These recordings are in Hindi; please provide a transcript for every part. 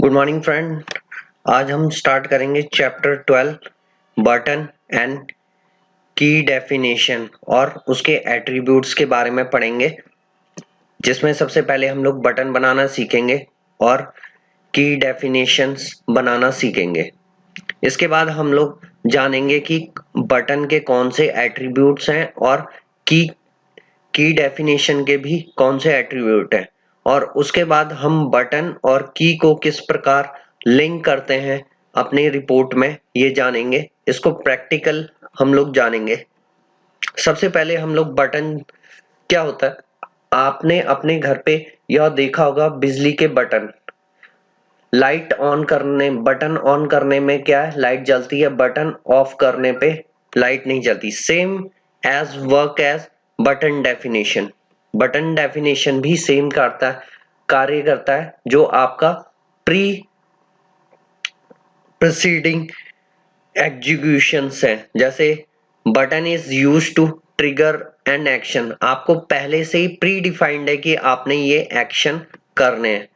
Good morning friend. आज हम स्टार्ट करेंगे चैप्टर 12 बटन एंड की डेफिनेशन और उसके एट्रीब्यूट्स के बारे में पढ़ेंगे, जिसमें सबसे पहले हम लोग बटन बनाना सीखेंगे और की डेफिनेशंस बनाना सीखेंगे। इसके बाद हम लोग जानेंगे कि बटन के कौन से एट्रीब्यूट्स हैं और की डेफिनेशन के भी कौन से एट्रीब्यूट हैं, और उसके बाद हम बटन और की को किस प्रकार लिंक करते हैं अपने रिपोर्ट में, ये जानेंगे। इसको प्रैक्टिकल हम लोग जानेंगे। सबसे पहले हम लोग बटन क्या होता है, आपने अपने घर पे यह देखा होगा, बिजली के बटन। लाइट ऑन करने, बटन ऑन करने में क्या है, लाइट जलती है, बटन ऑफ करने पे लाइट नहीं जलती। Same as work as button definition. Button definition भी सेम कार्य करता है जो आपका प्रीसीडिंग एग्जीक्यूशंस है। जैसे button is used to trigger an action, आपको पहले से ही प्री डिफाइंड है कि आपने ये एक्शन करने हैं।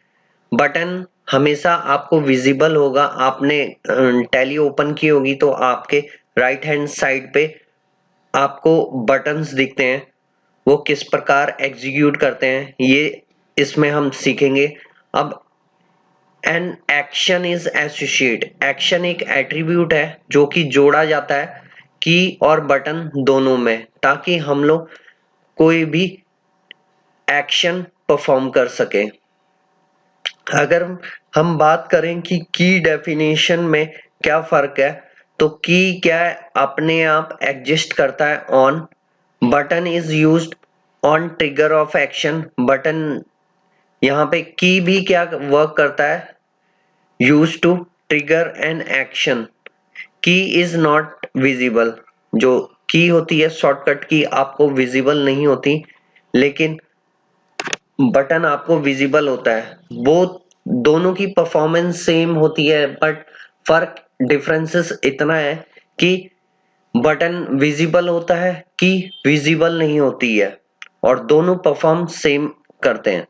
बटन हमेशा आपको विजिबल होगा। आपने टैली ओपन की होगी तो आपके राइट हैंड साइड पे आपको बटन्स दिखते हैं, वो किस प्रकार एग्जीक्यूट करते हैं ये इसमें हम सीखेंगे। अब an action is associate, action एक एट्रीब्यूट है जो कि जोड़ा जाता है की और बटन दोनों में, ताकि हम लोग कोई भी एक्शन परफॉर्म कर सके। अगर हम बात करें कि की डेफिनेशन में क्या फर्क है, तो की क्या है, अपने आप एग्जिस्ट करता है on. Button is used on trigger of action. Button यहाँ पे की भी क्या वर्क करता है, use to trigger an action. Key is not visible, जो की होती है शॉर्टकट की आपको विजिबल नहीं होती, लेकिन बटन आपको विजिबल होता है। वो दोनों की परफॉर्मेंस सेम होती है, बट फर्क डिफरेंसेस इतना है कि बटन विजिबल होता है, की विजिबल नहीं होती है, और दोनों परफॉर्म सेम करते हैं।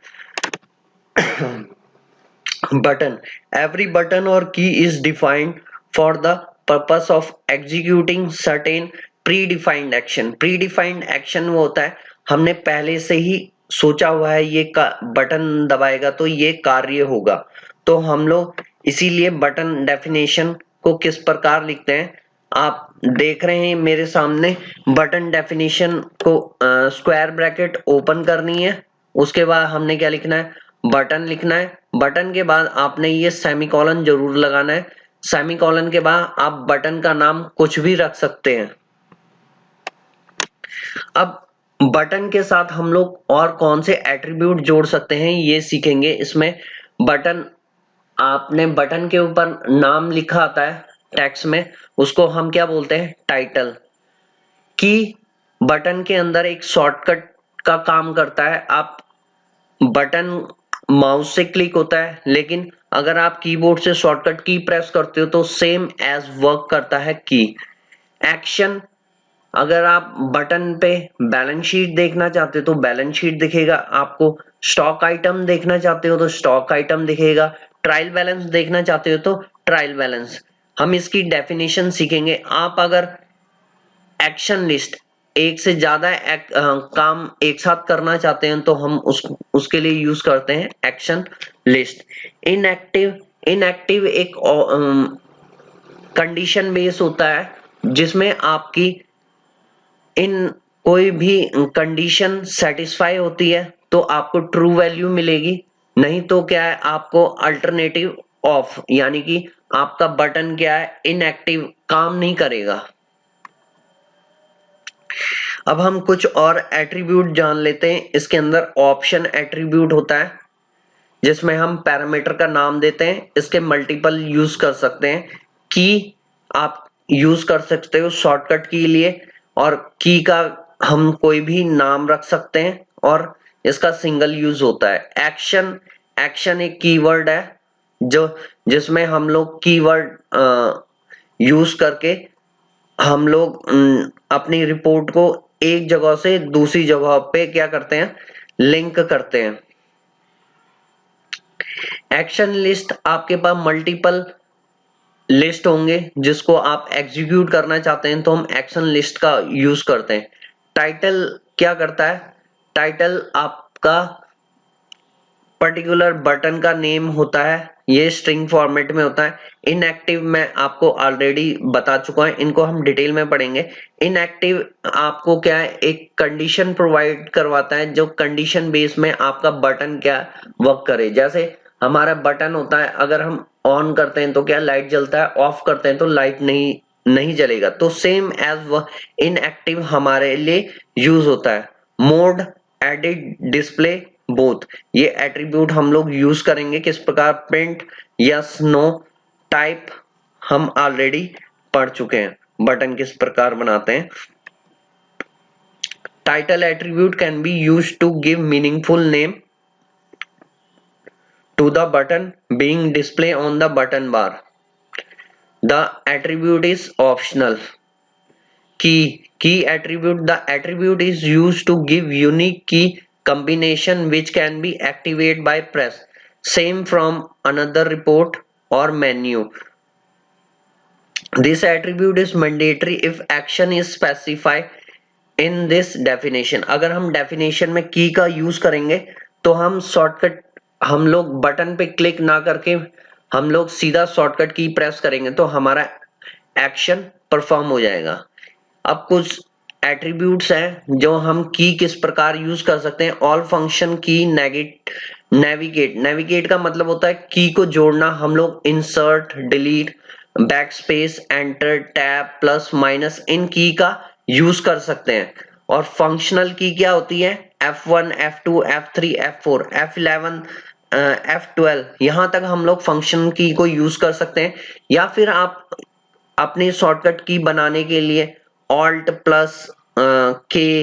Button, every button or key is defined for the purpose of executing certain predefined action। predefined action वो होता है, हमने पहले से ही सोचा हुआ है ये बटन दबाएगा तो ये कार्य होगा। तो हम लोग इसीलिए बटन डेफिनेशन को किस प्रकार लिखते हैं, आप देख रहे हैं मेरे सामने। बटन डेफिनेशन को स्क्वायर ब्रैकेट ओपन करनी है, उसके बाद हमने क्या लिखना है, बटन लिखना है। बटन के बाद आपने ये सेमीकोलन जरूर लगाना है। सेमीकोलन के बाद आप बटन का नाम कुछ भी रख सकते हैं। अब बटन के साथ हम लोग और कौन से एट्रीब्यूट जोड़ सकते हैं ये सीखेंगे। इसमें बटन, आपने बटन के ऊपर नाम लिखा आता है टेक्स्ट में, उसको हम क्या बोलते हैं, टाइटल। की बटन के अंदर एक शॉर्टकट का काम करता है। आप बटन माउस से क्लिक होता है, लेकिन अगर आप कीबोर्ड से शॉर्टकट की प्रेस करते हो तो सेम एज वर्क करता है की। एक्शन, अगर आप बटन पे बैलेंस शीट देखना चाहते हो तो बैलेंस शीट दिखेगा आपको। स्टॉक आइटम देखना चाहते हो तो स्टॉक आइटम दिखेगा। ट्रायल बैलेंस देखना चाहते हो तो ट्रायल बैलेंस। हम इसकी डेफिनेशन सीखेंगे। आप अगर एक्शन लिस्ट, एक से ज्यादा काम एक साथ करना चाहते हैं तो हम उसके लिए यूज करते हैं एक्शन लिस्ट। इनएक्टिव एक कंडीशन बेस होता है जिसमें आपकी इन कोई भी कंडीशन सेटिस्फाई होती है तो आपको ट्रू वैल्यू मिलेगी, नहीं तो क्या है, आपको अल्टरनेटिव ऑफ, यानी कि आपका बटन क्या है, इनएक्टिव, काम नहीं करेगा। अब हम कुछ और एट्रीब्यूट जान लेते हैं। इसके अंदर ऑप्शन एट्रीब्यूट होता है जिसमें हम पैरामीटर का नाम देते हैं। इसके मल्टीपल यूज कर सकते हैं। की आप यूज कर सकते हो शॉर्टकट के लिए, और की का हम कोई भी नाम रख सकते हैं, और इसका सिंगल यूज होता है। एक्शन, एक्शन एक कीवर्ड है जो जिसमें हम लोग कीवर्ड यूज करके हम लोग अपनी रिपोर्ट को एक जगह से दूसरी जगह पे क्या करते हैं, लिंक करते हैं। एक्शन लिस्ट आपके पास मल्टीपल लिस्ट होंगे जिसको आप एग्जीक्यूट करना चाहते हैं तो हम एक्शन लिस्ट का यूज करते हैं। टाइटल क्या करता है? टाइटल आपका पर्टिकुलर बटन का नेम होता है, ये स्ट्रिंग फॉर्मेट में होता है। इनएक्टिव मैं आपको ऑलरेडी बता चुका है, इनको हम डिटेल में पढ़ेंगे। इनएक्टिव आपको क्या है, एक कंडीशन प्रोवाइड करवाता है जो कंडीशन बेस में आपका बटन क्या वर्क करे। जैसे हमारा बटन होता है, अगर हम ऑन करते हैं तो क्या लाइट जलता है, ऑफ करते हैं तो लाइट नहीं जलेगा। तो सेम एज इनएक्टिव हमारे लिए यूज होता है। मोड, एडिट, डिस्प्ले, बोथ, ये एट्रीब्यूट हम लोग यूज करेंगे किस प्रकार, प्रिंट, यस, नो, टाइप हम ऑलरेडी पढ़ चुके हैं, बटन किस प्रकार बनाते हैं। Title attribute can be used to give meaningful name to the button being displayed on the button bar. The attribute is optional. Key attribute, the attribute is used to give unique key combination which can be activated by press same from another report or menu. This attribute is mandatory if action is specified in this definition. अगर हम definition में की का यूज करेंगे तो हम शॉर्टकट, हम लोग बटन पे क्लिक ना करके हम लोग सीधा शॉर्टकट की प्रेस करेंगे तो हमारा एक्शन परफॉर्म हो जाएगा। अब कुछ एट्रीब्यूट्स हैं जो हम की किस प्रकार यूज कर सकते हैं। All function key, navigate, navigate का मतलब होता है की को जोड़ना। हम लोग insert, delete, backspace, enter, tab, plus, minus इन की का यूज कर सकते हैं। और फंक्शनल की क्या होती है, F1, F2, F3, F4, F11, F12, यहां तक हम लोग फंक्शन की को यूज कर सकते हैं। या फिर आप अपनी शॉर्टकट की बनाने के लिए ऑल्ट प्लस के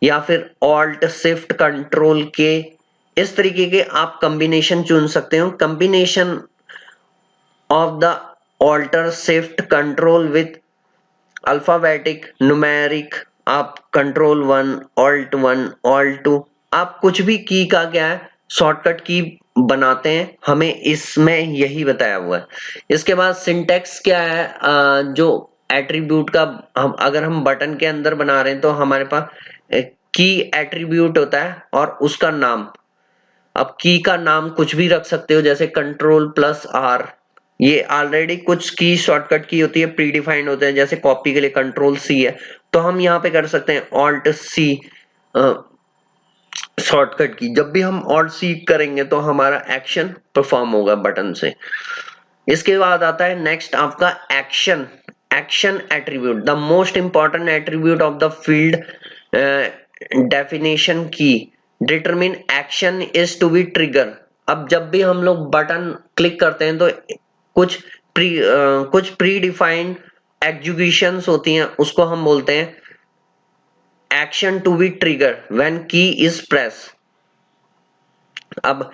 या फिर ऑल्ट शिफ्ट कंट्रोल के, इस तरीके के आप कॉम्बिनेशन चुन सकते हो। Combination of the alter shift control with alphabetic, numeric, आप कंट्रोल 1, ऑल्ट 1, ऑल्ट 2, आप कुछ भी की का क्या है शॉर्टकट की बनाते हैं, हमें इसमें यही बताया हुआ है। इसके बाद सिंटेक्स क्या है, जो एट्रीब्यूट का हम अगर हम बटन के अंदर बना रहे हैं तो हमारे पास की एट्रीब्यूट होता है और उसका नाम। अब की का नाम कुछ भी रख सकते हो, जैसे कंट्रोल प्लस आर, ये ऑलरेडी कुछ की शॉर्टकट की होती है, प्री डिफाइंड होते हैं। जैसे कॉपी के लिए कंट्रोल सी है तो हम यहाँ पे कर सकते हैं ऑल्ट सी शॉर्टकट की। जब भी हम ऑल्ट सी करेंगे तो हमारा एक्शन परफॉर्म होगा बटन से। इसके बाद आता है नेक्स्ट आपका action, action attribute, the most important attribute of the field definition key determine action is to be trigger. अब जब भी हम लोग बटन क्लिक करते हैं तो कुछ प्री डिफाइंड एग्जीक्यूशंस होती हैं, उसको हम बोलते हैं action to be trigger when key is press. अब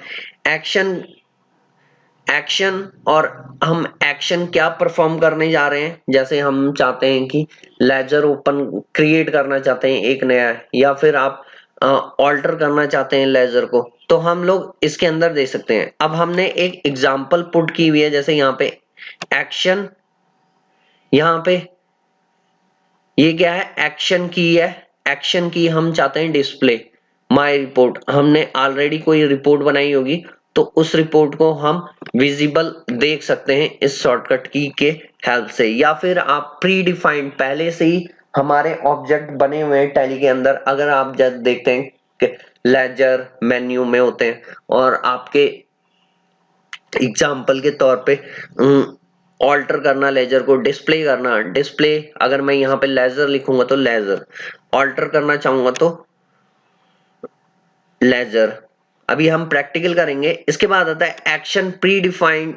एक्शन और हम एक्शन क्या परफॉर्म करने जा रहे हैं, जैसे हम चाहते हैं कि लेजर ओपन क्रिएट करना चाहते हैं एक नया, या फिर आप ऑल्टर करना चाहते हैं लेजर को, तो हम लोग इसके अंदर दे सकते हैं। अब हमने एक एग्जांपल पुट की हुई है, जैसे यहाँ पे एक्शन, यहाँ पे ये क्या है, एक्शन की है। एक्शन की हम चाहते हैं डिस्प्ले माय रिपोर्ट, हमने ऑलरेडी कोई रिपोर्ट बनाई होगी तो उस रिपोर्ट को हम विजिबल देख सकते हैं इस शॉर्टकट की के हेल्प से। या फिर आप प्री डिफाइंड पहले से ही हमारे ऑब्जेक्ट बने हुए हैं टैली के अंदर, अगर आप जब देखते हैं कि लेजर मेन्यू में होते हैं और आपके एग्जाम्पल के तौर पे ऑल्टर करना लेजर को, डिस्प्ले करना, डिस्प्ले अगर मैं यहाँ पे लेजर लिखूंगा तो लेजर, ऑल्टर करना चाहूंगा तो लेजर। अभी हम प्रैक्टिकल करेंगे। इसके बाद आता है एक्शन प्री डिफाइंड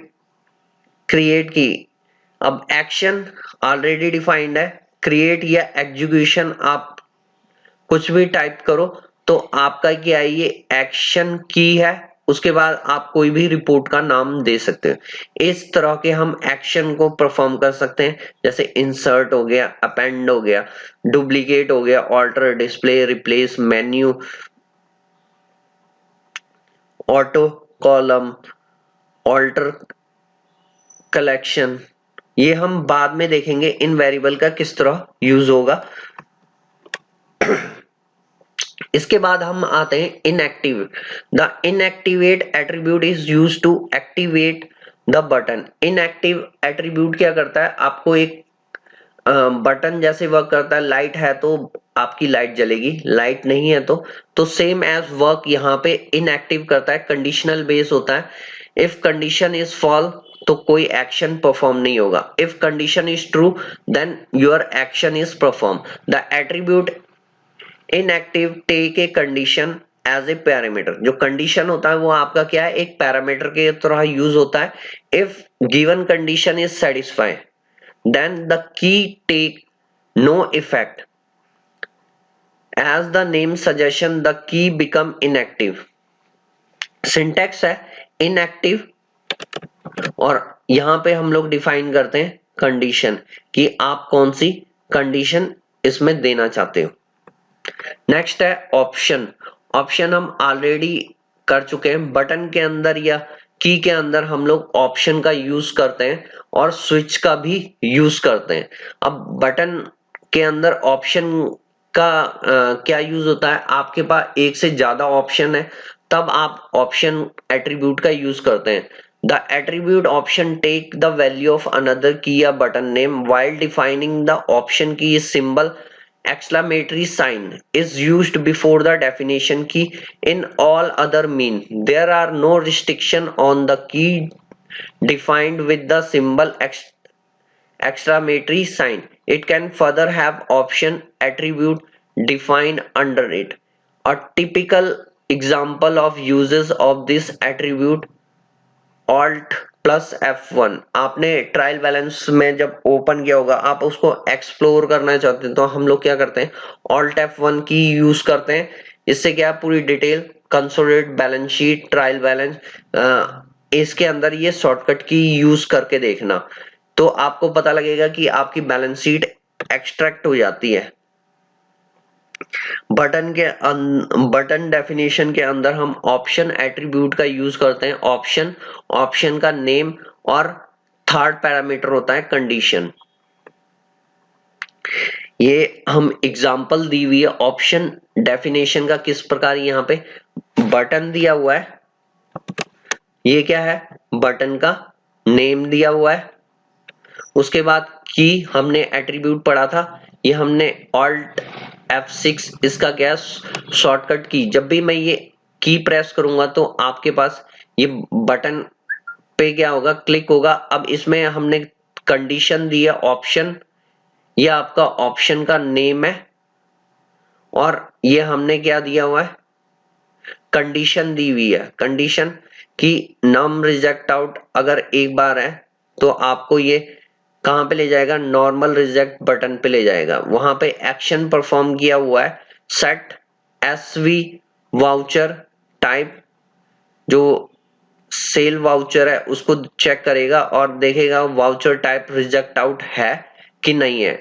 क्रिएट की। अब एक्शन ऑलरेडी डिफाइंड है, क्रिएट या एग्जीक्यूशन आप कुछ भी टाइप करो तो आपका क्या है, ये एक्शन की है। उसके बाद आप कोई भी रिपोर्ट का नाम दे सकते हो। इस तरह के हम एक्शन को परफॉर्म कर सकते हैं, जैसे इंसर्ट हो गया, अपेंड हो गया, डुप्लीकेट हो गया, alter, display, replace, menu, auto column, alter collection, ये हम बाद में देखेंगे इन वेरिएबल का किस तरह यूज होगा। इसके बाद हम आते हैं inactive. The inactivate attribute is used to activate the button. Inactive attribute क्या करता है, आपको एक बटन जैसे वर्क करता है, लाइट है तो आपकी लाइट जलेगी, लाइट नहीं है तो सेम एज वर्क यहाँ पे इनएक्टिव करता है, कंडीशनल बेस होता है। इफ कंडीशन इज फॉल तो कोई एक्शन परफॉर्म नहीं होगा, if condition is true then your action is perform. The attribute inactive take a condition as a parameter. जो कंडीशन होता है वो आपका क्या है, एक पैरामीटर के तरह यूज होता है। If given condition is satisfied then the key take no effect. As the name suggestion, the key become inactive. Syntax है inactive, और यहाँ पे हम लोग डिफाइन करते हैं कंडीशन कि आप कौन सी कंडीशन इसमें देना चाहते हो। नेक्स्ट है ऑप्शन। ऑप्शन हम ऑलरेडी कर चुके हैं, बटन के अंदर या की के अंदर हम लोग ऑप्शन का यूज करते हैं और स्विच का भी यूज करते हैं। अब बटन के अंदर ऑप्शन का क्या यूज होता है, आपके पास एक से ज्यादा ऑप्शन है तब आप ऑप्शन एट्रीब्यूट का यूज करते हैं। The attribute option take the value of another key या button name while defining the option key symbol exclamatory sign is used before the definition key. In all other mean there are no restriction on the key defined with the symbol exclamatory sign. It can further have option attribute defined under it. A typical example of uses of this attribute Alt plus F1। आपने ट्रायल बैलेंस में जब ओपन किया होगा, आप उसको एक्सप्लोर करना चाहते हैं तो हम लोग क्या करते हैं, Alt F1 की यूज करते हैं। इससे क्या पूरी detail consolidate balance sheet, trial balance, इसके अंदर ये शॉर्टकट की यूज करके देखना तो आपको पता लगेगा कि आपकी बैलेंस शीट एक्सट्रैक्ट हो जाती है। बटन डेफिनेशन के अंदर हम ऑप्शन एट्रीब्यूट का यूज करते हैं। ऑप्शन का नेम और थर्ड पैरामीटर होता है कंडीशन। ये हम एग्जांपल दी हुई है ऑप्शन डेफिनेशन का, किस प्रकार यहाँ पे बटन दिया हुआ है, ये क्या है बटन का नेम दिया हुआ है। उसके बाद की हमने एट्रीब्यूट पढ़ा था, ये हमने ऑल्ट F6 इसका क्या शॉर्टकट की। जब भी मैं ये की प्रेस करूंगा तो आपके पास ये बटन पे क्या होगा, क्लिक होगा। अब इसमें हमने कंडीशन दी है ऑप्शन, ये आपका ऑप्शन का नेम है, और ये हमने क्या दिया हुआ है, कंडीशन दी हुई है। कंडीशन की नम रिजेक्ट आउट अगर एक बार है तो आपको ये कहां पे ले जाएगा, नॉर्मल रिजेक्ट बटन पे ले जाएगा। वहां पे एक्शन परफॉर्म किया हुआ है सेट एसवी वाउचर टाइप, जो सेल वाउचर है उसको चेक करेगा और देखेगा वाउचर टाइप रिजेक्ट आउट है कि नहीं है।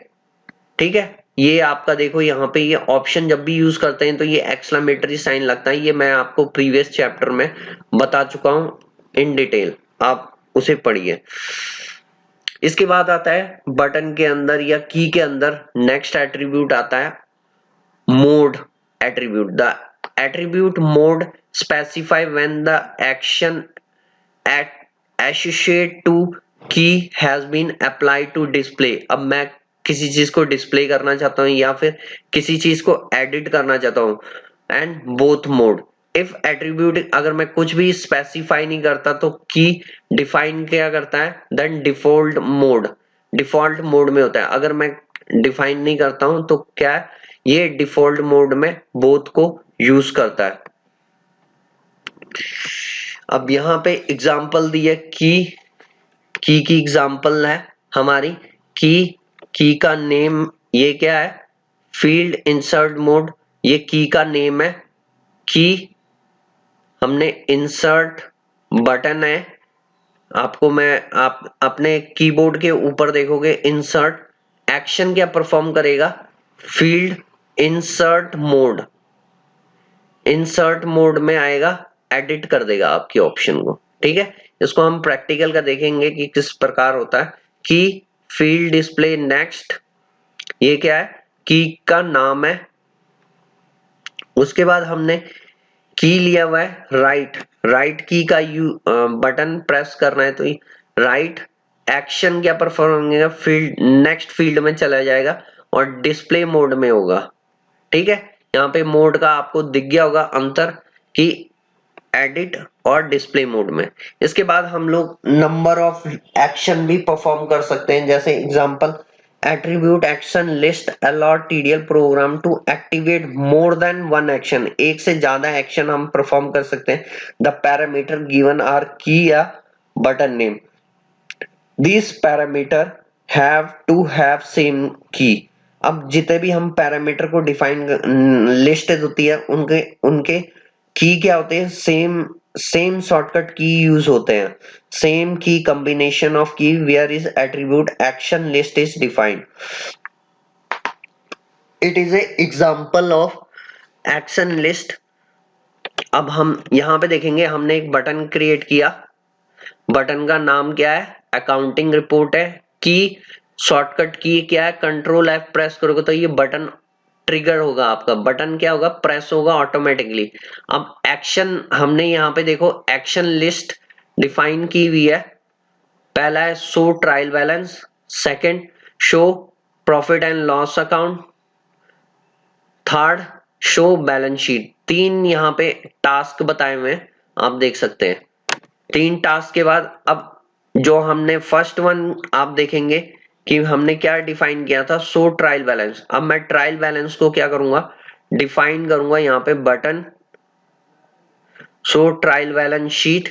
ठीक है, ये आपका देखो यहाँ पे ये ऑप्शन जब भी यूज करते हैं तो ये एक्सक्लेमेटरी साइन लगता है, ये मैं आपको प्रीवियस चैप्टर में बता चुका हूं इन डिटेल, आप उसे पढ़िए। इसके बाद आता है बटन के अंदर या की के अंदर नेक्स्ट एट्रीब्यूट आता है mode attribute. The attribute mode specify when the action associate to key has been applied to display. अब मैं किसी चीज को डिस्प्ले करना चाहता हूं या फिर किसी चीज को एडिट करना चाहता हूं, and both mode. If attribute अगर मैं कुछ भी स्पेसिफाई नहीं करता तो की डिफाइन क्या करता है, देन डिफॉल्ट मोड में होता है। अगर मैं डिफाइन नहीं करता हूं तो क्या है, ये डिफॉल्ट मोड में बोथ को यूज करता है। अब यहाँ पे एग्जांपल दी है की एग्जांपल है हमारी की का नेम, ये क्या है फील्ड इंसर्ट मोड, ये की का नेम है। की हमने इंसर्ट बटन है, आपको आप अपने कीबोर्ड के ऊपर देखोगे इंसर्ट एक्शन क्या परफॉर्म करेगा, फील्ड इंसर्ट मोड में आएगा, एडिट कर देगा आपके ऑप्शन को। ठीक है, इसको हम प्रैक्टिकल का देखेंगे कि किस प्रकार होता है। की फील्ड डिस्प्ले नेक्स्ट, ये क्या है, की का नाम है। उसके बाद हमने की लिया हुआ है राइट, राइट की का बटन प्रेस करना है तो राइट एक्शन क्या परफॉर्म होगा, फील्ड नेक्स्ट फील्ड में चला जाएगा और डिस्प्ले मोड में होगा। ठीक है, यहाँ पे मोड का आपको दिख गया होगा अंतर कि एडिट और डिस्प्ले मोड में। इसके बाद हम लोग नंबर ऑफ एक्शन भी परफॉर्म कर सकते हैं, जैसे example attribute action list allow TDL program to activate more than one action, एक से ज्यादा एक्शन हम परफॉर्म कर सकते हैं। The parameter given are key या button name, this parameter have to have same key. अब जितने भी हम पैरामीटर को डिफाइन लिस्ट होती है उनके उनके की क्या होते हैं, same same shortcut key use होते हैं, same key combination of key where is attribute action list is defined. It is a example of action list. अब हम यहाँ पे देखेंगे, हमने एक बटन क्रिएट किया, बटन का नाम क्या है, अकाउंटिंग रिपोर्ट है। की शॉर्टकट की क्या है, कंट्रोल F प्रेस करोगे तो ये बटन ट्रिगर होगा, आपका बटन क्या होगा, प्रेस होगा ऑटोमेटिकली। अब एक्शन हमने यहाँ पे देखो एक्शन लिस्ट डिफाइन की हुई है। पहला है show trial balance, second show profit and loss account, third show balance sheet. तीन यहाँ पे टास्क बताए हुए हैं, आप देख सकते हैं। तीन टास्क के बाद अब जो हमने फर्स्ट वन आप देखेंगे कि हमने क्या डिफाइन किया था, शो ट्रायल बैलेंस। अब मैं ट्रायल बैलेंस को क्या करूंगा, डिफाइन करूंगा यहाँ पे button show trial balance sheet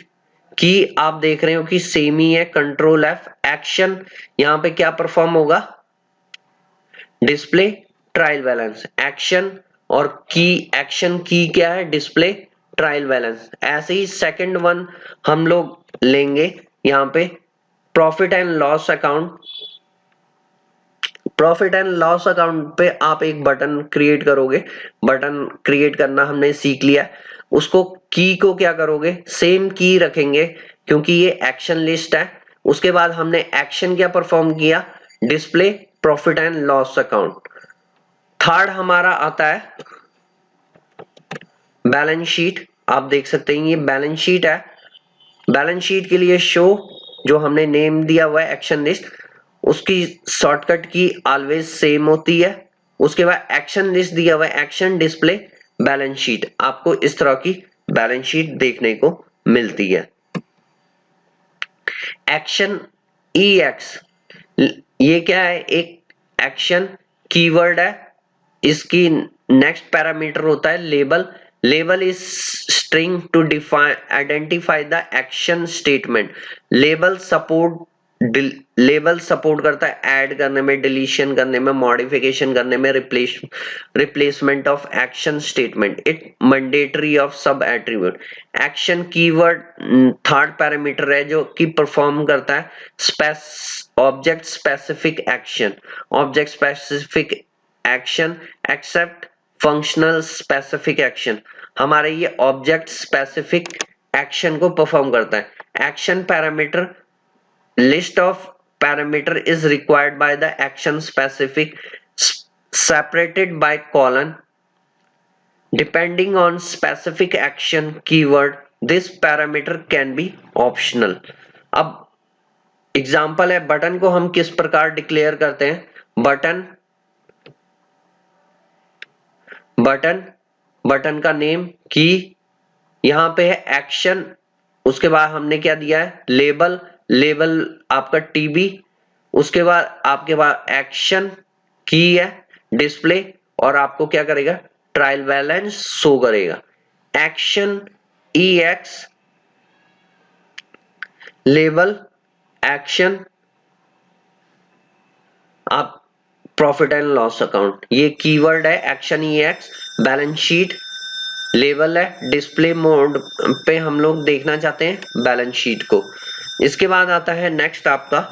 की। आप देख रहे हो कि सेम ही है, कंट्रोल F एक्शन यहाँ पे क्या परफॉर्म होगा, डिस्प्ले ट्रायल बैलेंस एक्शन, और की एक्शन की क्या है, डिस्प्ले ट्रायल बैलेंस। ऐसे ही सेकंड वन हम लोग लेंगे यहाँ पे profit and loss account. Profit and loss account पे आप एक बटन क्रिएट करोगे, बटन क्रिएट करना हमने सीख लिया। उसको की को क्या करोगे, सेम की रखेंगे क्योंकि ये एक्शन लिस्ट है। उसके बाद हमने एक्शन क्या परफॉर्म किया, display profit and loss account. Third हमारा आता है बैलेंस शीट। आप देख सकते हैं ये बैलेंस शीट है। बैलेंस शीट के लिए शो जो हमने नेम दिया हुआ है एक्शन लिस्ट, उसकी शॉर्टकट की ऑलवेज सेम होती है। उसके बाद एक्शन लिस्ट दिया हुआ है एक्शन डिस्प्ले बैलेंस शीट, आपको इस तरह की बैलेंस शीट देखने को मिलती है। एक्शन EX, ये क्या है, एक एक्शन कीवर्ड है। इसकी नेक्स्ट पैरामीटर होता है label. Label is string to define identify the action statement. Label support करता है ऐड करने में, डिलीशन करने में, मॉडिफिकेशन करने में, replacement of action statement. It mandatory of sub attribute. Action keyword third parameter है जो कि परफॉर्म करता है object specific action. Object specific action accept functional specific action, हमारे ये ऑब्जेक्ट स्पेसिफिक एक्शन को परफॉर्म करता है। Action parameter list of parameter is required by the action specific separated by colon depending on specific action keyword, this parameter can be optional। अब एग्जाम्पल है, बटन को हम किस प्रकार डिक्लेयर करते हैं, बटन बटन बटन का नेम की, यहां पे है एक्शन, उसके बाद हमने क्या दिया है लेबल, लेबल आपका टीबी, उसके बाद आपके पास एक्शन की है डिस्प्ले, और आपको क्या करेगा ट्रायल बैलेंस शो करेगा। एक्शन EX लेबल एक्शन आप प्रॉफिट एंड लॉस अकाउंट, ये कीवर्ड है action EX। Balance sheet level है, डिस्प्ले मोड पे हम लोग देखना चाहते हैं बैलेंस शीट को। इसके बाद आता है नेक्स्ट आपका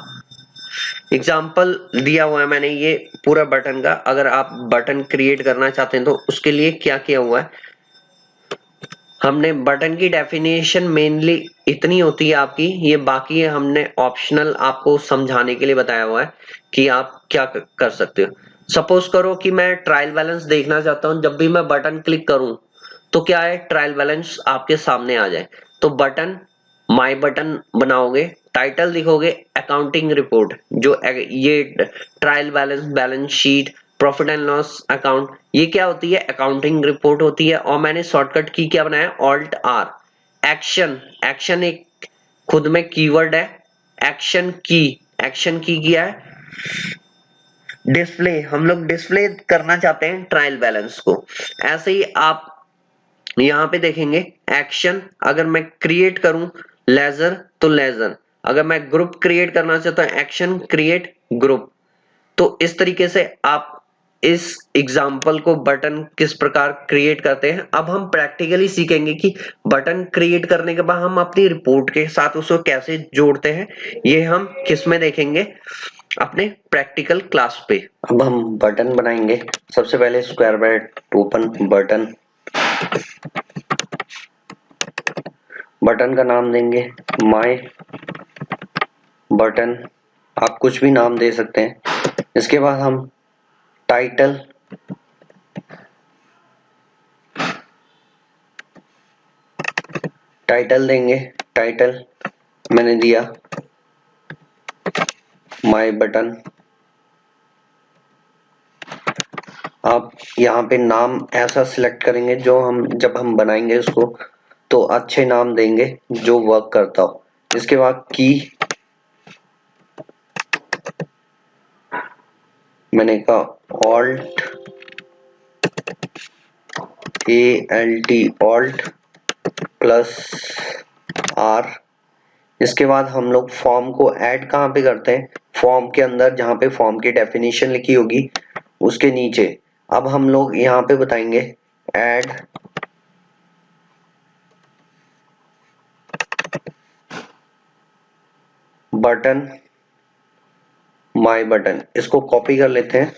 एग्जाम्पल दिया हुआ है मैंने ये पूरा बटन का। अगर आप बटन क्रिएट करना चाहते हैं तो उसके लिए क्या किया हुआ है, हमने बटन की डेफिनेशन मेनली इतनी होती है आपकी, ये बाकी है हमने ऑप्शनल आपको समझाने के लिए बताया हुआ है कि आप क्या कर सकते हो। सपोज करो कि मैं ट्रायल बैलेंस देखना चाहता हूं, जब भी मैं बटन क्लिक करूं तो क्या है, ट्रायल बैलेंस आपके सामने आ जाए। तो बटन, माय बटन बनाओगे, टाइटल लिखोगे अकाउंटिंग रिपोर्ट, जो ये trial balance, balance sheet, profit and loss account, ये क्या होती है, अकाउंटिंग रिपोर्ट होती है। और मैंने शॉर्टकट की क्या बनाया, ऑल्ट आर। एक्शन, एक्शन एक खुद में कीवर्ड है। एक्शन की, एक्शन की किया है डिस्प्ले, हम लोग डिस्प्ले करना चाहते हैं ट्रायल बैलेंस को। ऐसे ही आप यहाँ पे देखेंगे एक्शन, अगर मैं क्रिएट करूं लेजर तो लेजर, अगर मैं ग्रुप क्रिएट करना चाहता हूं एक्शन क्रिएट ग्रुप। तो इस तरीके से आप इस एग्जाम्पल को बटन किस प्रकार क्रिएट करते हैं। अब हम प्रैक्टिकली सीखेंगे कि बटन क्रिएट करने के बाद हम अपनी रिपोर्ट के साथ उसको कैसे जोड़ते हैं। ये हम किस में देखेंगे, अपने प्रैक्टिकल क्लास पे। अब हम बटन बनाएंगे। सबसे पहले square bracket open button, button का नाम देंगे माय बटन, आप कुछ भी नाम दे सकते हैं। इसके बाद हम टाइटल, टाइटल देंगे, टाइटल मैंने दिया माय बटन। आप यहाँ पे नाम ऐसा सिलेक्ट करेंगे जो हम जब हम बनाएंगे उसको तो अच्छे नाम देंगे जो वर्क करता हो। इसके बाद की, मैंने कहा alt, ALT alt plus R. इसके बाद हम लोग फॉर्म को ऐड कहाँ पे करते हैं, फॉर्म के अंदर जहाँ पे फॉर्म की डेफिनेशन लिखी होगी उसके नीचे। अब हम लोग यहाँ पे बताएंगे ऐड बटन माय बटन, इसको कॉपी कर लेते हैं,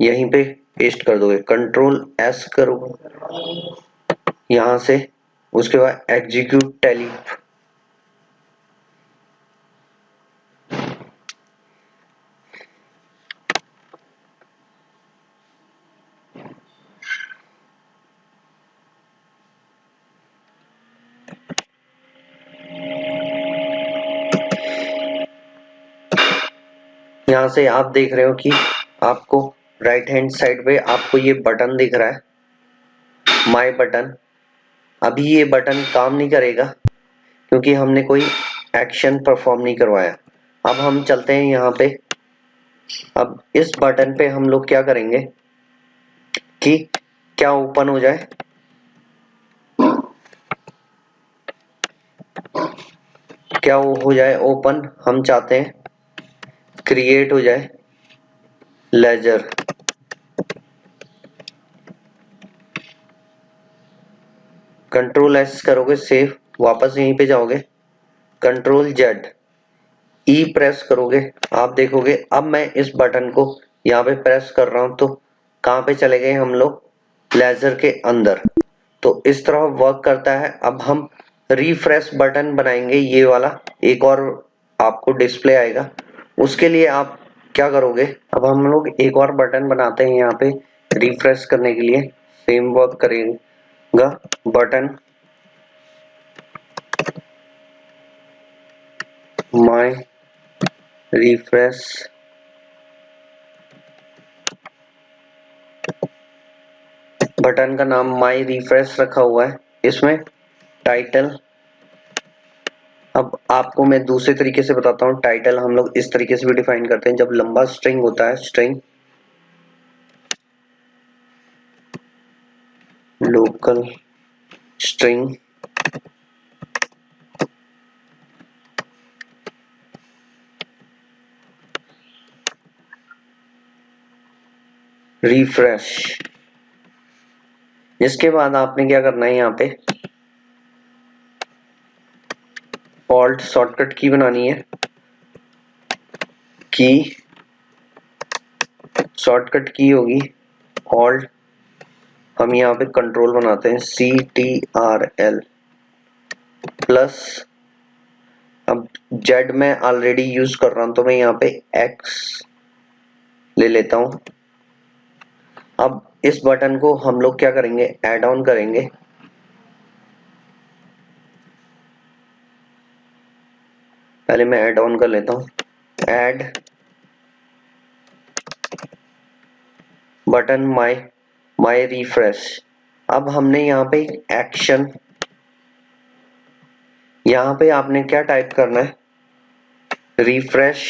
यहीं पे पेस्ट कर दोगे, कंट्रोल S करो यहाँ से। उसके बाद एग्जीक्यूट टैली, यहाँ से आप देख रहे हो कि आपको राइट हैंड साइड पे आपको ये बटन दिख रहा है माय बटन। अभी ये बटन काम नहीं करेगा क्योंकि हमने कोई एक्शन परफॉर्म नहीं करवाया। अब हम चलते हैं यहाँ पे। अब इस बटन पे हम लोग क्या करेंगे कि क्या ओपन हो जाए, क्या वो हो जाए ओपन, हम चाहते हैं क्रिएट हो जाए लेजर। कंट्रोल S करोगे सेव, वापस यहीं पे जाओगे, कंट्रोल Z, E प्रेस करोगे, आप देखोगे अब मैं इस बटन को यहाँ पे प्रेस कर रहा हूं तो कहाँ पे चले गए हम लोग, लेजर के अंदर। तो इस तरह वर्क करता है। अब हम रिफ्रेश बटन बनाएंगे, ये वाला एक और आपको डिस्प्ले आएगा। उसके लिए आप क्या करोगे, अब हम लोग एक और बटन बनाते हैं यहाँ पे रिफ्रेश करने के लिए, सेम वर्क करेगा बटन माय रिफ्रेश, बटन का नाम माय रिफ्रेश रखा हुआ है, इसमें टाइटल। अब आपको मैं दूसरे तरीके से बताता हूँ, टाइटल हम लोग इस तरीके से भी डिफाइन करते हैं, जब लंबा स्ट्रिंग होता है, स्ट्रिंग लोकल स्ट्रिंग रिफ्रेश। इसके बाद आपने क्या करना है, यहाँ पे ऑल्ट शॉर्टकट की बनानी है, की शॉर्टकट की होगी ऑल्ट हम यहाँ पे कंट्रोल बनाते हैं CTRL प्लस, अब Z मैं ऑलरेडी यूज कर रहा हूं तो मैं यहाँ पे X ले लेता हूं। अब इस बटन को हम लोग क्या करेंगे, ऐड ऑन करेंगे। पहले मैं ऐड ऑन कर लेता हूं, ऐड बटन माई रिफ्रेश। अब हमने यहाँ पे एक्शन, यहाँ पे आपने क्या टाइप करना है, रिफ्रेश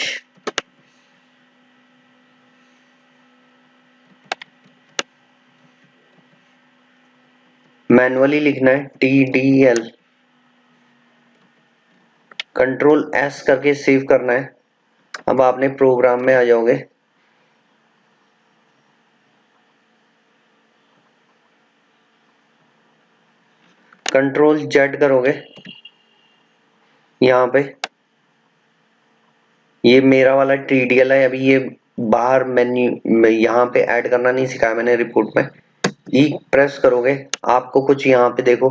मैनुअली लिखना है TDL, कंट्रोल S करके सेव करना है। अब आपने प्रोग्राम में आ जाओगे, कंट्रोल Z करोगे, यहाँ पे ये मेरा वाला TDL है। अभी ये बाहर मेन्यू यहाँ पे ऐड करना नहीं सिखाया मैंने रिपोर्ट में। ई प्रेस करोगे, आपको कुछ यहाँ पे देखो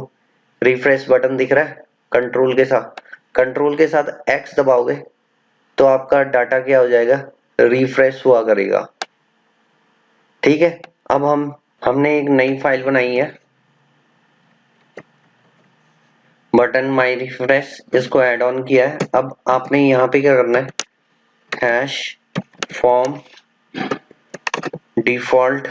रिफ्रेश बटन दिख रहा है, कंट्रोल के साथ X दबाओगे तो आपका डाटा क्या हो जाएगा, रिफ्रेश हुआ करेगा। ठीक है, अब हमने एक नई फाइल बनाई है, बटन माई रिफ्रेश, इसको ऐड ऑन किया है। अब आपने यहाँ पे क्या करना है, हैश फॉर्म डिफॉल्ट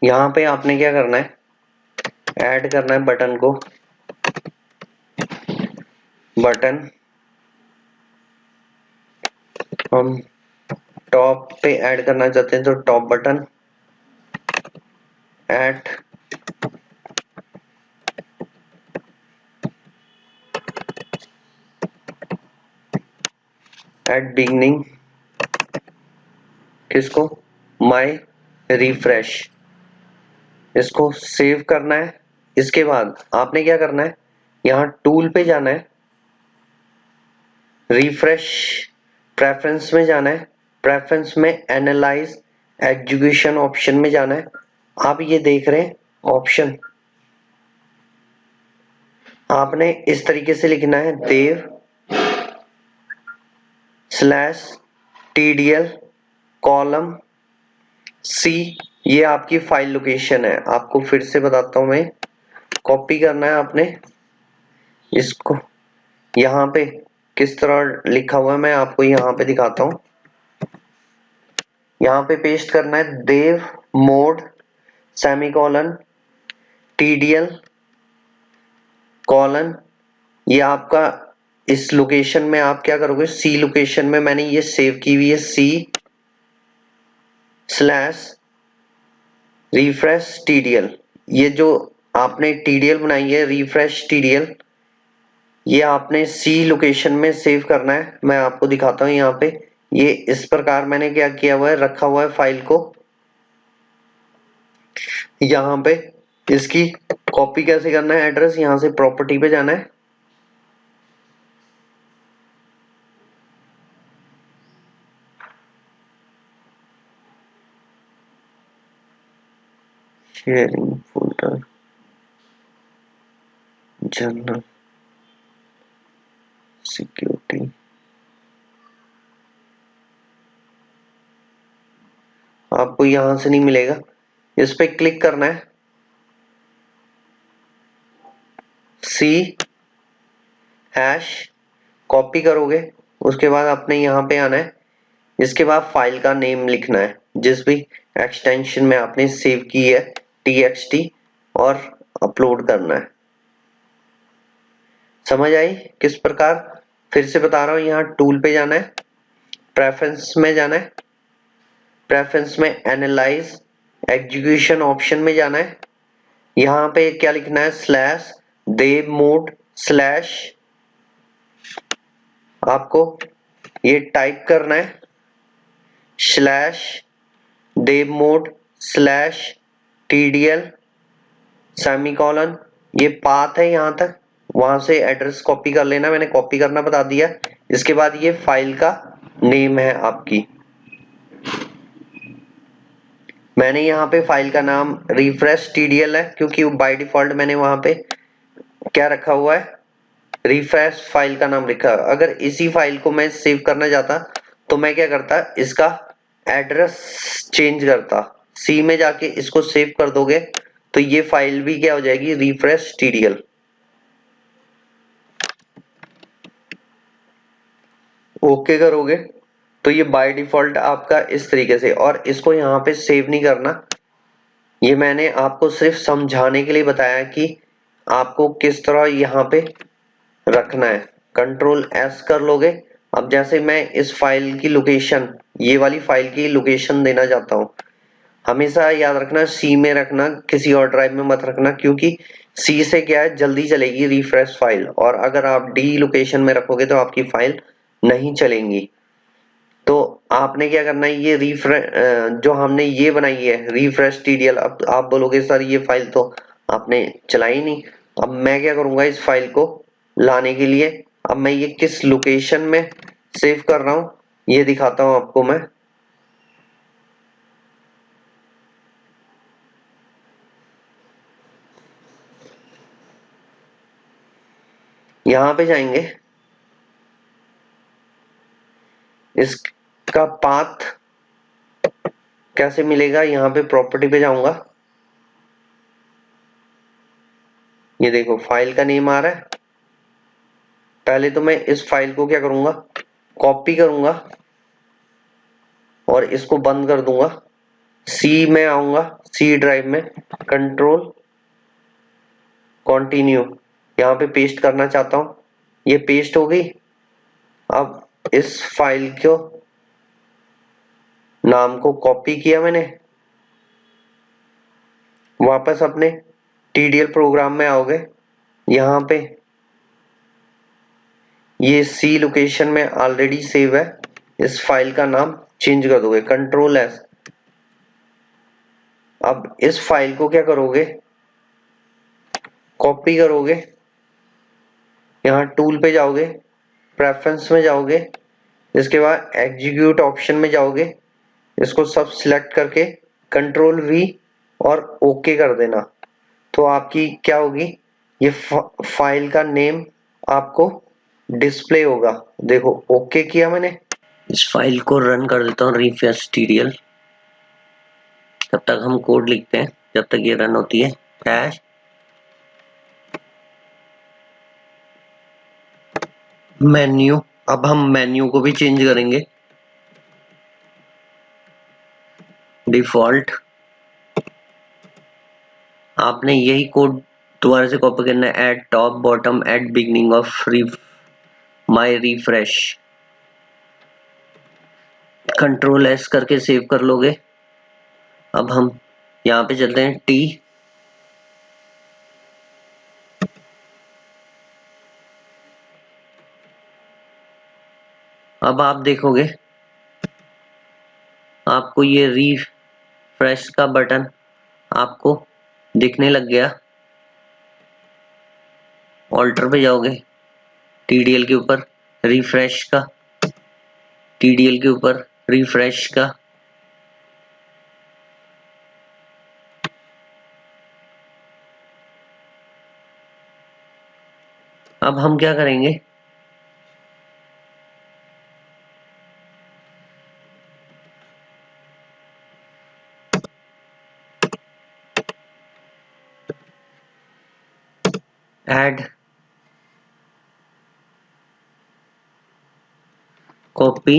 यहाँ पे आपने क्या करना है, ऐड करना है बटन को, बटन हम टॉप पे ऐड करना चाहते हैं तो टॉप बटन, एट बिगिनिंग, किसको, माई रिफ्रेश, इसको सेव करना है। इसके बाद आपने क्या करना है, यहाँ टूल पे जाना है, रिफ्रेश प्रेफरेंस में जाना है, प्रेफरेंस में एनालाइज एग्जीक्यूशन ऑप्शन में जाना है। आप ये देख रहे हैं ऑप्शन, आपने इस तरीके से लिखना है, देव स्लैश TDL कॉलम C, ये आपकी फाइल लोकेशन है। आपको फिर से बताता हूं मैं, कॉपी करना है आपने इसको, यहाँ पे किस तरह लिखा हुआ है मैं आपको यहाँ पे दिखाता हूँ। यहाँ पे पेस्ट करना है, देव मोड सेमीकोलन TDL कॉलन, ये आपका इस लोकेशन में आप क्या करोगे, C लोकेशन में मैंने ये सेव की हुई है, C स्लैश रिफ्रेश TDL, ये जो आपने TDL बनाई है रिफ्रेश TDL, ये आपने C लोकेशन में सेव करना है। मैं आपको दिखाता हूँ यहाँ पे, ये इस प्रकार मैंने क्या किया हुआ है, रखा हुआ है फाइल को। यहाँ पे इसकी कॉपी कैसे करना है, एड्रेस यहाँ से प्रॉपर्टी पे जाना है, शेयरिंग फोल्डर, जनरल सिक्योरिटी, आपको यहां से नहीं मिलेगा, इस पे क्लिक करना है, C हैश कॉपी करोगे, उसके बाद आपने यहाँ पे आना है, इसके बाद फाइल का नेम लिखना है जिस भी एक्सटेंशन में आपने सेव की है TXT, और अपलोड करना है। समझ आई किस प्रकार, फिर से बता रहा हूं, यहाँ टूल पे जाना है, प्रेफरेंस में जाना है, प्रेफरेंस में एनालाइज एग्जीक्यूशन ऑप्शन में जाना है, यहाँ पे क्या लिखना है, स्लैश देव मोड स्लैश, आपको ये टाइप करना है, स्लैश देव मोड स्लैश TDL सेमीकोलन, ये पाथ है यहाँ तक, वहां से एड्रेस कॉपी कर लेना, मैंने कॉपी करना बता दिया। इसके बाद ये फाइल का नेम है आपकी, मैंने यहाँ पे फाइल का नाम रिफ्रेश टीडीएल है, क्योंकि बाय डिफॉल्ट मैंने वहां पे क्या रखा हुआ है, रिफ्रेश फाइल का नाम लिखा है। अगर इसी फाइल को मैं सेव करना चाहता तो मैं क्या करता, इसका एड्रेस चेंज करता, सी में जाके इसको सेव कर दोगे तो ये फाइल भी क्या हो जाएगी, रिफ्रेश टीडीएल। ओके करोगे तो ये बाय डिफॉल्ट आपका इस तरीके से, और इसको यहाँ पे सेव नहीं करना। ये मैंने आपको सिर्फ समझाने के लिए बताया कि आपको किस तरह यहाँ पे रखना है। कंट्रोल एस कर लोगे। अब जैसे मैं इस फाइल की लोकेशन, ये वाली फाइल की लोकेशन देना चाहता हूँ, हमेशा याद रखना सी में रखना, किसी और ड्राइव में मत रखना, क्योंकि सी से क्या है, जल्दी चलेगी रिफ्रेश फाइल, और अगर आप डी लोकेशन में रखोगे तो आपकी फाइल नहीं चलेंगी। तो आपने क्या करना है, ये जो हमने ये बनाई है रिफ्रेश टीडीएल, अब आप बोलोगे सर ये फाइल तो आपने चलाई नहीं। अब मैं क्या करूंगा, इस फाइल को लाने के लिए अब मैं ये किस लोकेशन में सेव कर रहा हूं ये दिखाता हूं आपको मैं। यहां पे जाएंगे, इसका पाथ कैसे मिलेगा, यहाँ पे प्रॉपर्टी पे जाऊंगा, ये देखो फाइल का नेम आ रहा है। पहले तो मैं इस फाइल को क्या करूंगा, कॉपी करूंगा और इसको बंद कर दूंगा। सी में आऊंगा, सी ड्राइव में कंट्रोल कंटिन्यू, यहाँ पे पेस्ट करना चाहता हूं, ये पेस्ट हो गई। अब इस फाइल को नाम को कॉपी किया मैंने, वापस अपने टीडीएल प्रोग्राम में आओगे, यहाँ पे ये सी लोकेशन में ऑलरेडी सेव है, इस फाइल का नाम चेंज कर दोगे कंट्रोल एस। अब इस फाइल को क्या करोगे, कॉपी करोगे, यहाँ टूल पे जाओगे, प्रेफरेंस में जाओगे, इसके बाद एग्जीक्यूट ऑप्शन में जाओगे, इसको सब सिलेक्ट करके कंट्रोल वी और ओके कर देना। तो आपकी क्या होगी, ये फाइल का नेम आपको डिस्प्ले होगा। देखो ओके किया मैंने, इस फाइल को रन कर देता हूँ रिफ्रेश टीडीएल, तब तक हम कोड लिखते हैं जब तक ये रन होती है। हैश मेन्यू, अब हम मेन्यू को भी चेंज करेंगे, डिफॉल्ट। आपने यही कोड दोबारा से कॉपी करना है, at top bottom at beginning of my refresh, control S करके सेव कर लोगे। अब हम यहाँ पे चलते हैं टी, अब आप देखोगे आपको ये रिफ्रेश का बटन आपको दिखने लग गया। ऑल्टर पे जाओगे, टीडीएल के ऊपर रिफ्रेश का, टीडीएल के ऊपर रिफ्रेश का, अब हम क्या करेंगे, ऐड कॉपी,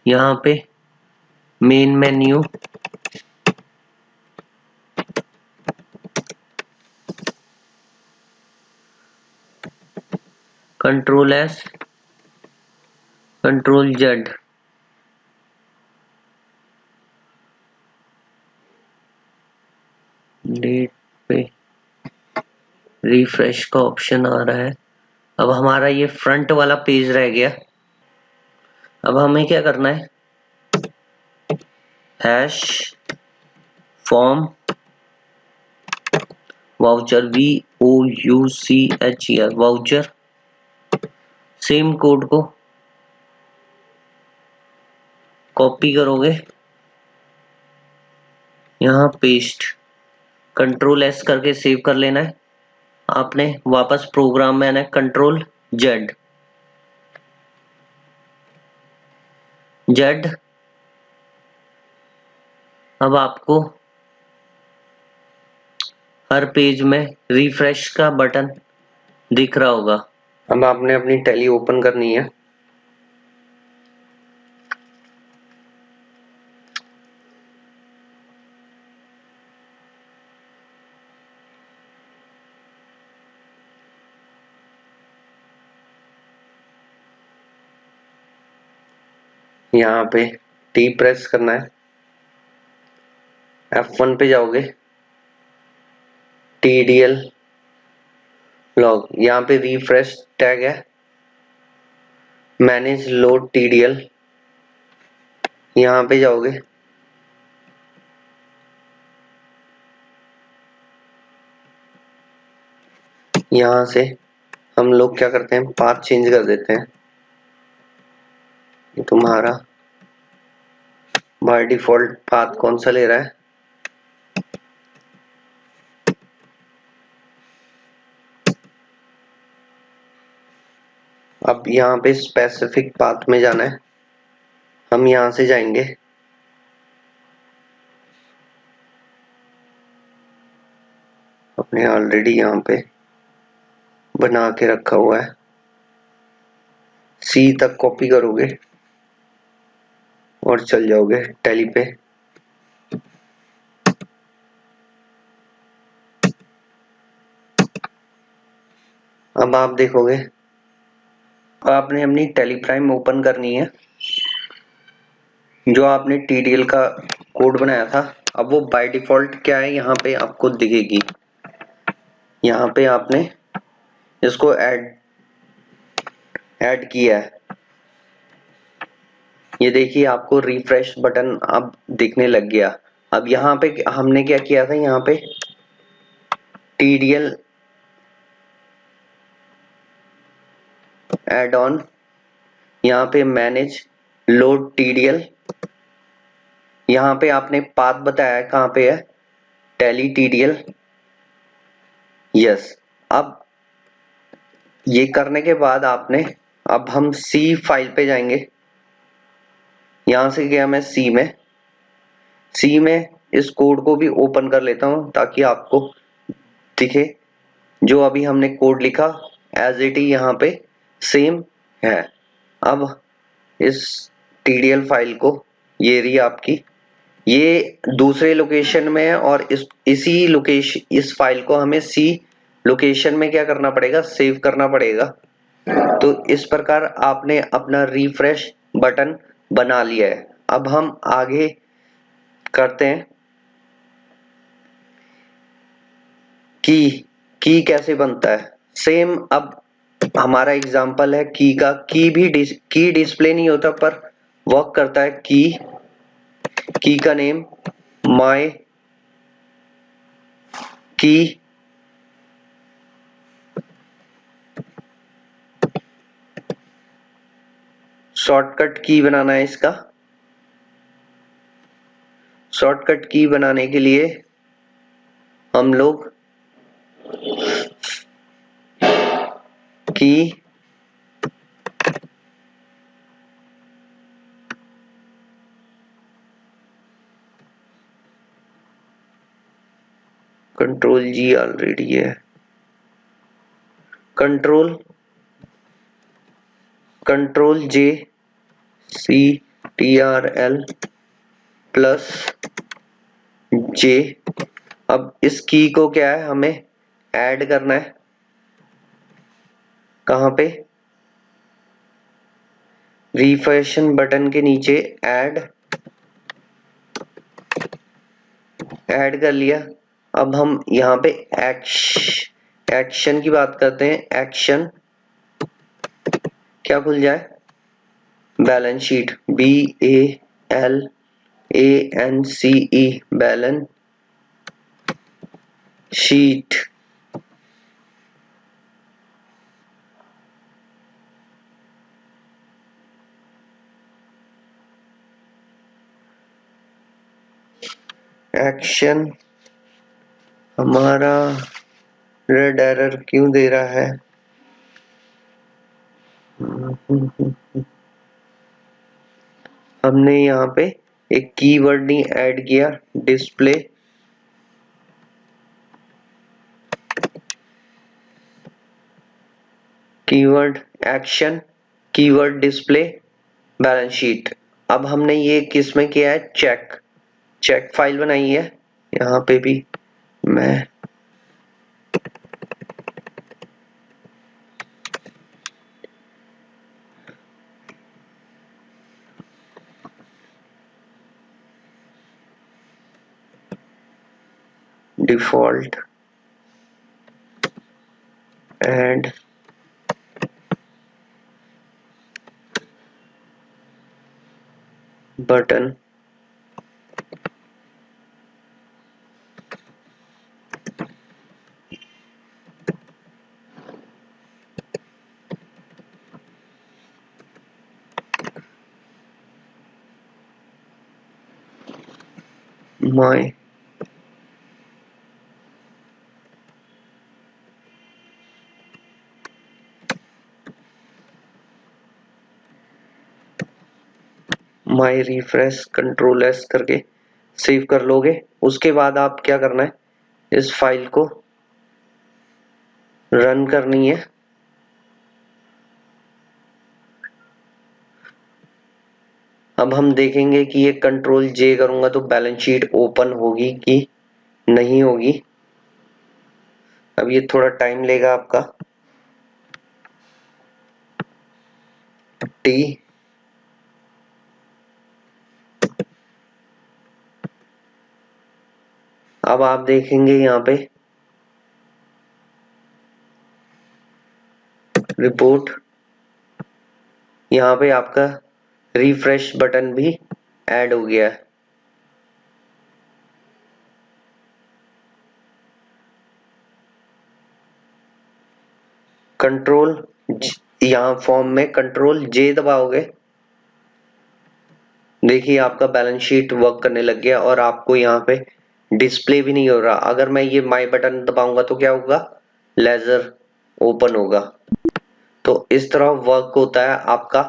यहाँ पे main menu, control S, control Z, date पे रिफ्रेश का ऑप्शन आ रहा है। अब हमारा ये फ्रंट वाला पेज रह गया। अब हमें क्या करना है, hash form voucher, VOUCHER, voucher. Same code को कॉपी करोगे, यहाँ पेस्ट, Ctrl+S करके सेव कर लेना है आपने। वापस प्रोग्राम में आना है, Ctrl+Z, अब आपको हर पेज में रिफ्रेश का बटन दिख रहा होगा। अब आपने अपनी टैली ओपन करनी है। यहाँ पे T प्रेस करना है, F1 पे जाओगे, TDL लॉग, यहाँ पे रिफ्रेश टैग है, मैनेज लोड TDL, यहाँ पे जाओगे, यहाँ से हम लोग क्या करते हैं, पाथ चेंज कर देते हैं। तुम्हारा बाय डिफॉल्ट पाथ कौन सा ले रहा है, अब यहाँ पे स्पेसिफिक पाथ में जाना है, हम यहाँ से जाएंगे, अपने ऑलरेडी यहाँ पे बना के रखा हुआ है, C तक कॉपी करोगे और चल जाओगे टैली पे। अब आप देखोगे, आपने अपनी टैली प्राइम ओपन करनी है, जो आपने TDL का कोड बनाया था, अब वो बाय डिफॉल्ट क्या है यहाँ पे आपको दिखेगी। यहाँ पे आपने इसको ऐड किया है, ये देखिए आपको रिफ्रेश बटन अब दिखने लग गया। अब यहाँ पे हमने क्या किया था, यहाँ पे TDL एड ऑन, यहाँ पे मैनेज लोड TDL, यहाँ पे आपने पाथ बताया है कहाँ पे है, टैली TDL, यस। अब ये करने के बाद आपने, अब हम C फाइल पे जाएंगे, यहाँ से गया मैं C में इस कोड को भी ओपन कर लेता हूँ ताकि आपको दिखे, जो अभी हमने कोड लिखा एज इट इज यहाँ पे सेम है। अब इस TDL फाइल को, ये रही आपकी, ये दूसरे लोकेशन में है और इसी लोकेशन, इस फाइल को हमें C लोकेशन में क्या करना पड़ेगा, सेव करना पड़ेगा। तो इस प्रकार आपने अपना रिफ्रेश बटन बना लिया है। अब हम आगे करते हैं, की कैसे बनता है सेम। अब हमारा एग्जांपल है की का, की डिस्प्ले नहीं होता पर वर्क करता है की का नेम माय की, शॉर्टकट की बनाना है इसका। शॉर्टकट की बनाने के लिए हम लोग की Ctrl+G ऑलरेडी है, Ctrl+J CTRL+J। अब इस की को क्या है, हमें ऐड करना है, कहाँ पे, रिफ्रेशन बटन के नीचे ऐड कर लिया। अब हम यहाँ पे एक्शन की बात करते हैं, एक्शन क्या खुल जाए, balance sheet, BALANCE, balance sheet action हमारा रेड एरर क्यों दे रहा है? हमने यहाँ पे एक कीवर्ड नहीं ऐड किया, display keyword action keyword display balance sheet. अब हमने ये किस में किया है? चेक फाइल बनाई है। यहाँ पे भी मैं default and button my my refresh control S करके सेव कर लोगे। उसके बाद आप क्या करना है, इस फाइल को रन करनी है। अब हम देखेंगे कि ये कंट्रोल जे करूंगा तो बैलेंस शीट ओपन होगी कि नहीं होगी। अब ये थोड़ा टाइम लेगा आपका। टी अब आप देखेंगे यहाँ पे रिपोर्ट, यहाँ पे आपका रिफ्रेश बटन भी ऐड हो गया है। कंट्रोल यहाँ फॉर्म में कंट्रोल जे दबाओगे, देखिए आपका बैलेंस शीट वर्क करने लग गया और आपको यहाँ पे डिस्प्ले भी नहीं हो रहा। अगर मैं ये माई बटन दबाऊंगा तो क्या होगा? लेजर ओपन होगा। तो इस तरह वर्क होता है आपका।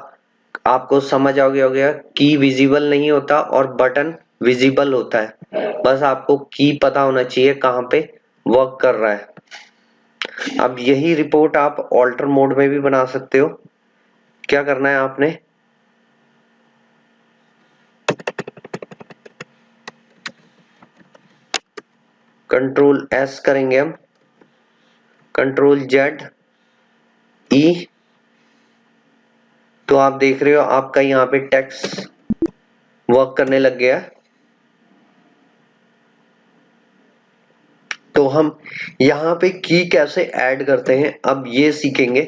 आपको समझ आ गया होगा, की विजिबल नहीं होता और बटन विजिबल होता है। बस आपको की पता होना चाहिए कहाँ पे वर्क कर रहा है। अब यही रिपोर्ट आप ऑल्टर मोड में भी बना सकते हो। क्या करना है आपने, कंट्रोल एस करेंगे हम, कंट्रोल जेड ई, तो आप देख रहे हो आपका यहाँ पे टेक्स्ट वर्क करने लग गया। तो हम यहाँ पे की कैसे ऐड करते हैं अब ये सीखेंगे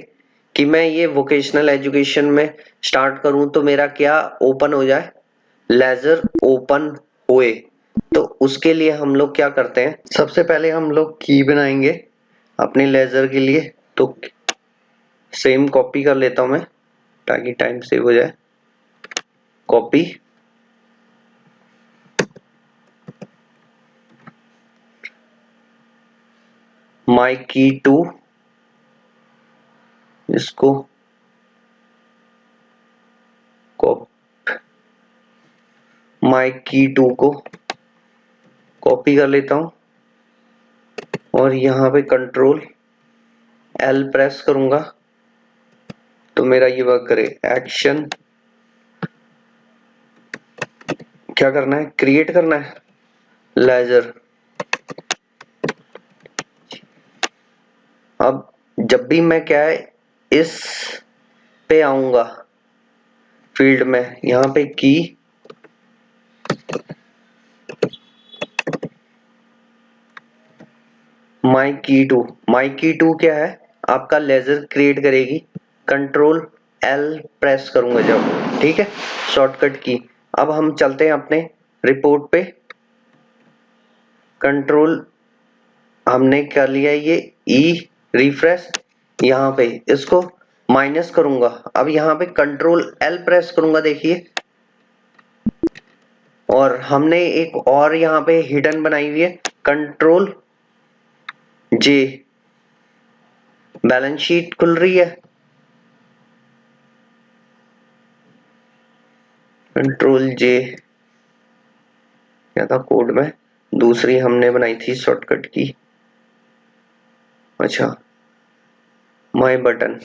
कि मैं ये वोकेशनल एजुकेशन में स्टार्ट करूं तो मेरा क्या ओपन हो जाए, लेजर ओपन हुए। तो उसके लिए हम लोग क्या करते हैं, सबसे पहले हम लोग की बनाएंगे अपने लेजर के लिए। तो सेम कॉपी कर लेता हूं मैं ताकि टाइम सेव हो जाए। कॉपी, माई की टू, इसको माई की टू को कॉपी कर लेता हूं और यहाँ पे कंट्रोल एल प्रेस करूंगा तो मेरा ये वर्क करे। एक्शन क्या करना है, क्रिएट करना है लेजर। अब जब भी मैं क्या है इस पे आऊंगा फील्ड में, यहाँ पे की माई की टू क्या है, आपका लेजर क्रिएट करेगी। कंट्रोल एल प्रेस करूंगा जब, ठीक है, शॉर्टकट की। अब हम चलते हैं अपने रिपोर्ट पे, कंट्रोल हमने कर लिया ये ई रिफ्रेश, यहाँ पे इसको माइनस करूंगा। अब यहाँ पे कंट्रोल एल प्रेस करूंगा, देखिए, और हमने एक और यहाँ पे हिडन बनाई हुई है, कंट्रोल जे, बैलेंस शीट खुल रही है, कंट्रोल जे क्या था कोड में, दूसरी हमने बनाई थी शॉर्टकट की, अच्छा माय बटन,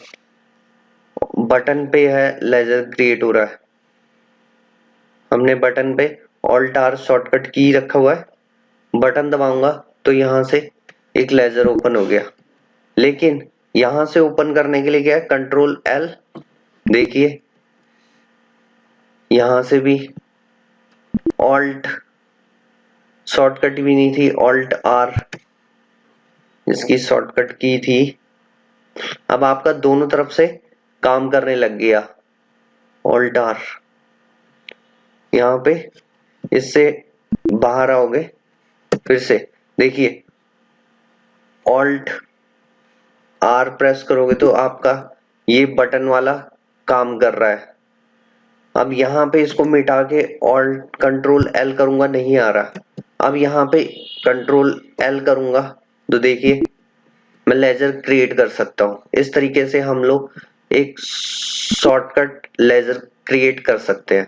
बटन पे है लेजर क्रिएट हो रहा है, हमने बटन पे ऑल्ट आर शॉर्टकट की रखा हुआ है, बटन दबाऊंगा तो यहाँ से एक लेजर ओपन हो गया। लेकिन यहां से ओपन करने के लिए क्या है, कंट्रोल एल, देखिए यहां से भी ऑल्ट शॉर्टकट भी नहीं थी, ऑल्ट आर इसकी शॉर्टकट की थी। अब आपका दोनों तरफ से काम करने लग गया, ऑल्ट आर, यहाँ पे इससे बाहर आओगे, फिर से देखिए ऑल्ट आर प्रेस करोगे तो आपका ये बटन वाला काम कर रहा है। अब यहाँ पे इसको मिटा के ऑल्ट कंट्रोल एल करूंगा, नहीं आ रहा। अब यहाँ पे कंट्रोल एल करूंगा तो देखिए मैं लेजर क्रिएट कर सकता हूँ। इस तरीके से हम लोग एक शॉर्टकट लेजर क्रिएट कर सकते हैं।